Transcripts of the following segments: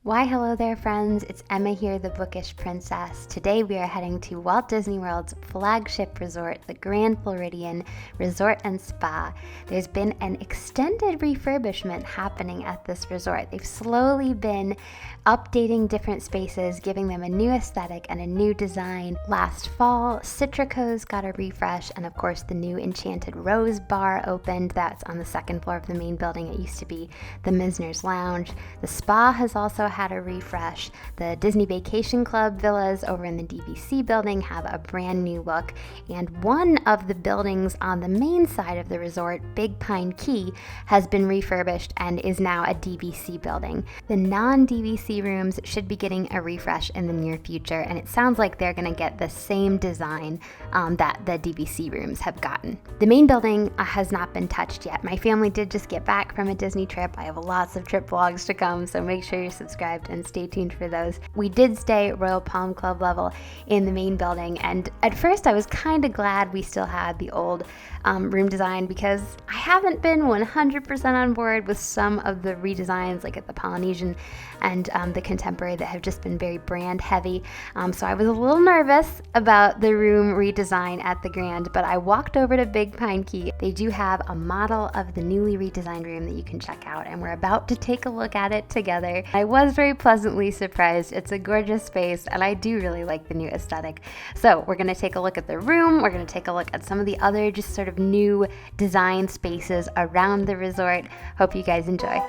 Why hello there friends, it's Emma here, the Bookish Princess. Today we are heading to Walt Disney World's flagship resort, the Grand Floridian Resort and Spa. There's been an extended refurbishment happening at this resort. They've slowly been updating different spaces, giving them a new aesthetic and a new design. Last fall, Citrico's got a refresh, and of course the new Enchanted Rose bar opened. That's on the second floor of the main building. It used to be the Misner's Lounge. The spa has also had a refresh. The Disney Vacation Club villas over in the DVC building have a brand new look, and one of the buildings on the main side of the resort, Big Pine Key, has been refurbished and is now a DVC building. The non-DVC rooms should be getting a refresh in the near future, and it sounds like they're going to get the same design that the DVC rooms have gotten. The main building has not been touched yet. My family did just get back from a Disney trip. I have lots of trip vlogs to come, so make sure you're subscribed and stay tuned for those. We did stay at Royal Palm Club level in the main building, and at first I was kind of glad we still had the old room design, because I haven't been 100% on board with some of the redesigns, like at the Polynesian and the Contemporary, that have just been very brand heavy. So I was a little nervous about the room redesign at the Grand, but I walked over to Big Pine Key. They do have a model of the newly redesigned room that you can check out, and we're about to take a look at it together. I was very pleasantly surprised. It's a gorgeous space, and I do really like the new aesthetic. So we're gonna take a look at the room. We're gonna take a look at some of the other just sort of new design spaces around the resort. Hope you guys enjoy.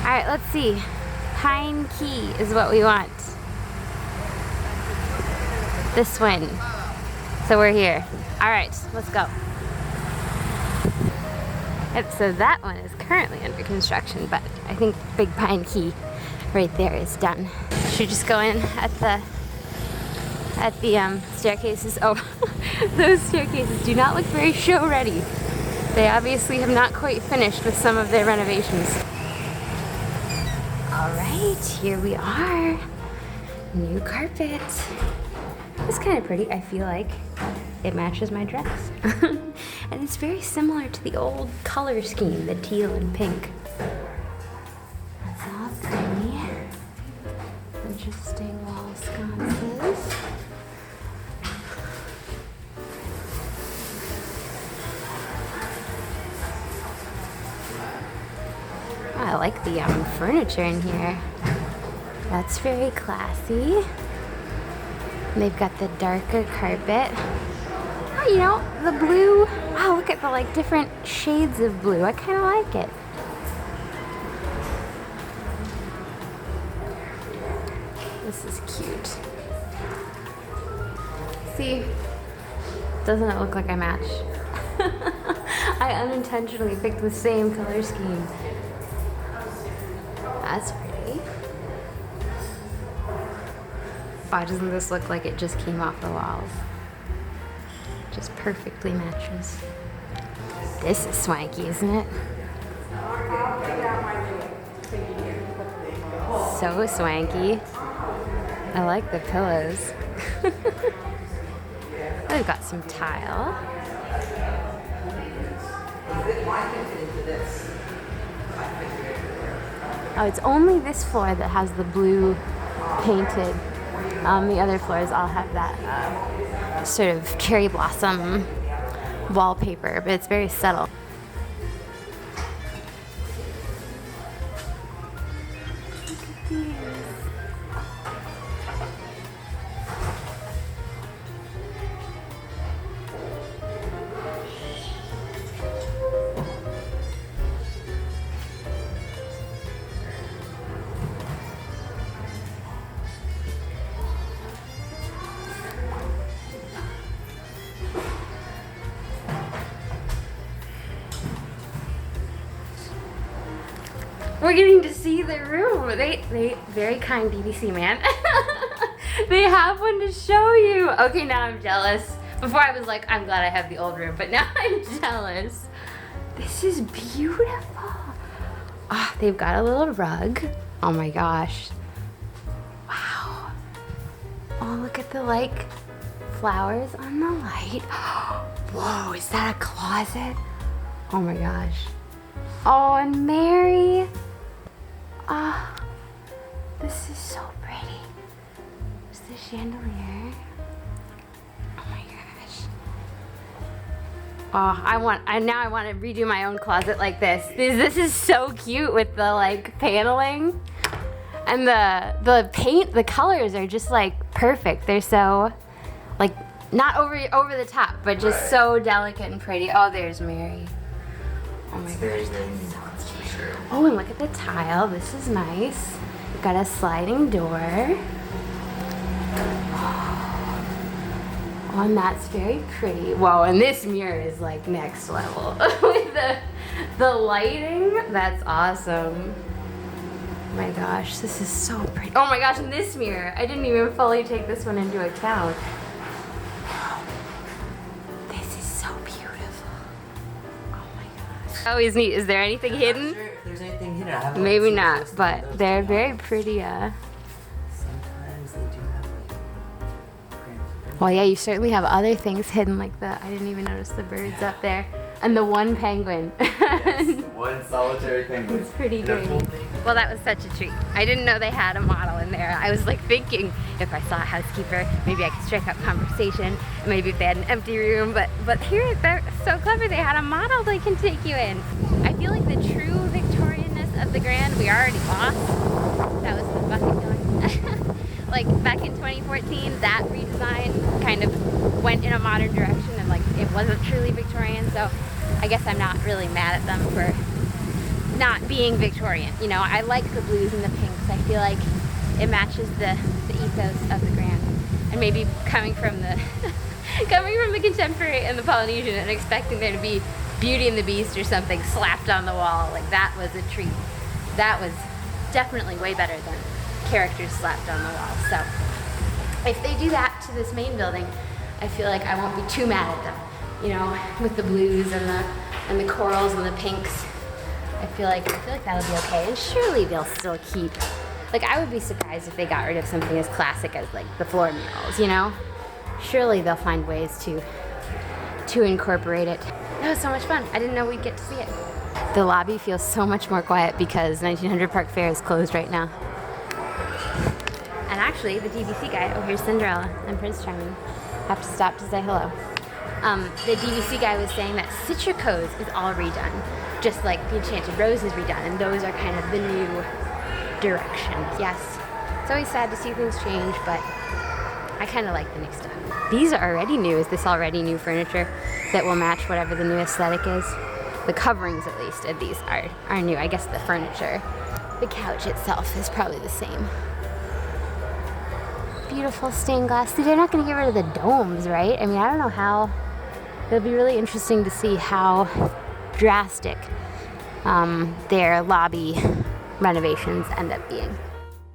All right, let's see. Pine Key is what we want. This one. So we're here. All right, let's go. Yep, so that one is currently under construction, but I think Big Pine Key right there is done. Should just go in at the staircases. Oh, those staircases do not look very show ready. They obviously have not quite finished with some of their renovations. All right, here we are. New carpet. It's kind of pretty, I feel like. It matches my dress. And it's very similar to the old color scheme, the teal and pink. That's all pretty. Interesting wall sconces. I like the furniture in here. That's very classy. They've got the darker carpet. Oh, you know, the blue. Wow, look at the like different shades of blue. I kind of like it. This is cute. See, doesn't it look like I match? I unintentionally picked the same color scheme. That's pretty. Wow, doesn't this look like it just came off the walls? Just perfectly matches. This is swanky, isn't it? So swanky. I like the pillows. We've got some tile. Oh, it's only this floor that has the blue painted. The other floors all have that sort of cherry blossom wallpaper, but it's very subtle. Look at these. We're getting to see the room. They very kind DVC, man. They have one to show you. Okay, now I'm jealous. Before I was like, I'm glad I have the old room, but now I'm jealous. This is beautiful. Oh, they've got a little rug. Oh my gosh. Wow. Oh, look at the like flowers on the light. Whoa, is that a closet? Oh my gosh. Oh, and Mary. Ah, this is so pretty. There's the chandelier. Oh my gosh. Oh, now I want to redo my own closet like this. This is so cute with the like paneling. And the paint, the colors are just like perfect. They're so like not over the top, but just so delicate and pretty. Oh, there's Mary. Oh my gosh. Oh, and look at the tile. This is nice. We've got a sliding door. Oh, and that's very pretty. Whoa, and this mirror is like next level. With the lighting, that's awesome. Oh my gosh, this is so pretty. Oh my gosh, and this mirror. I didn't even fully take this one into account. This is so beautiful. Oh my gosh. Always neat. Is there anything hidden? I'm not sure if there's anything hidden. I haven't Maybe seen not, this but those they're yet. very pretty. Sometimes they do have like Grand Floridian. Well, yeah, you certainly have other things hidden like that. I didn't even notice the birds up there. And the one penguin. Yes, one solitary penguin. It's pretty And a great. full thing. Well, that was such a treat. I didn't know they had a model in there. I was like thinking if I saw a housekeeper, maybe I could strike up conversation. Maybe if they had an empty room, but here they're so clever. They had a model they can take you in. I feel like the true Victorianness of the Grand we already lost. That was the bucket going. Like back in 2014, that redesign kind of went in a modern direction and like it wasn't truly Victorian. So I guess I'm not really mad at them for not being Victorian. You know, I like the blues and the pinks. I feel like it matches the ethos of the Grand. And maybe coming from the contemporary and the Polynesian and expecting there to be Beauty and the Beast or something slapped on the wall, like that was a treat. That was definitely way better than characters slapped on the wall. So if they do that to this main building, I feel like I won't be too mad at them. You know, with the blues and the corals and the pinks. I feel like that'll be okay. And surely they'll still keep, like I would be surprised if they got rid of something as classic as like the floor murals, you know? Surely they'll find ways to incorporate it. That was so much fun. I didn't know we'd get to see it. The lobby feels so much more quiet because 1900 Park Fair is closed right now. And actually, the DVC guy, oh, here's Cinderella and Prince Charming. Have to stop to say hello. The DVC guy was saying that Citrico's is all redone, just like the Enchanted Rose is redone, and those are kind of the new direction. Yes, it's always sad to see things change, but I kind of like the new stuff. These are already new. Is this already new furniture that will match whatever the new aesthetic is? The coverings, at least, of these are new. I guess the furniture, the couch itself is probably the same. Beautiful stained glass. See, they're not going to get rid of the domes, right? I mean, I don't know how. It'll be really interesting to see how drastic their lobby renovations end up being.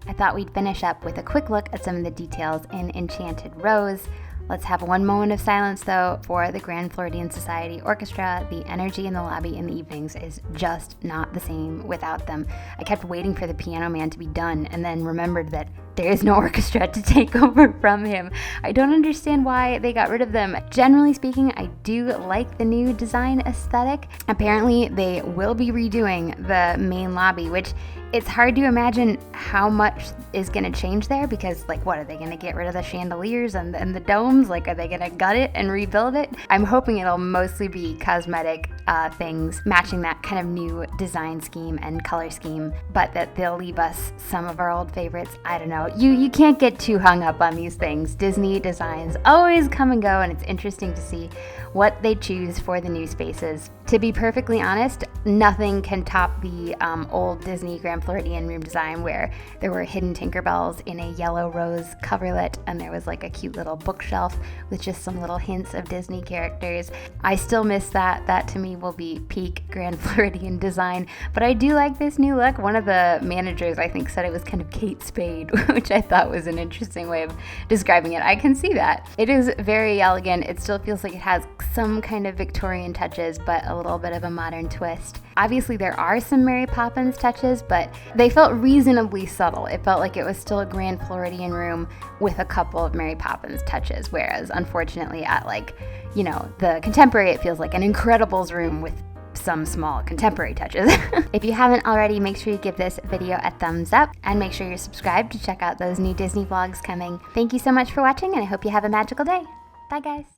I thought we'd finish up with a quick look at some of the details in Enchanted Rose. Let's have one moment of silence, though, for the Grand Floridian Society Orchestra. The energy in the lobby in the evenings is just not the same without them. I kept waiting for the piano man to be done and then remembered that there is no orchestra to take over from him. I don't understand why they got rid of them. Generally speaking, I do like the new design aesthetic. Apparently, they will be redoing the main lobby, which it's hard to imagine how much is going to change there because, like, what, are they going to get rid of the chandeliers and the domes? Like, are they going to gut it and rebuild it? I'm hoping it'll mostly be cosmetic things matching that kind of new design scheme and color scheme, but that they'll leave us some of our old favorites. I don't know. You can't get too hung up on these things. Disney designs always come and go, and it's interesting to see what they choose for the new spaces. To be perfectly honest, nothing can top the old Disney Grand Floridian room design where there were hidden Tinkerbells in a yellow rose coverlet and there was like a cute little bookshelf with just some little hints of Disney characters. I still miss that. That to me definitely will be peak Grand Floridian design, but I do like this new look. One of the managers, I think, said it was kind of Kate Spade, which I thought was an interesting way of describing it. I can see that. It is very elegant. It still feels like it has some kind of Victorian touches, but a little bit of a modern twist. Obviously, there are some Mary Poppins touches, but they felt reasonably subtle. It felt like it was still a Grand Floridian room with a couple of Mary Poppins touches, whereas unfortunately at the Contemporary, it feels like an Incredibles room with some small Contemporary touches. If you haven't already, make sure you give this video a thumbs up and make sure you're subscribed to check out those new Disney vlogs coming. Thank you so much for watching, and I hope you have a magical day. Bye guys.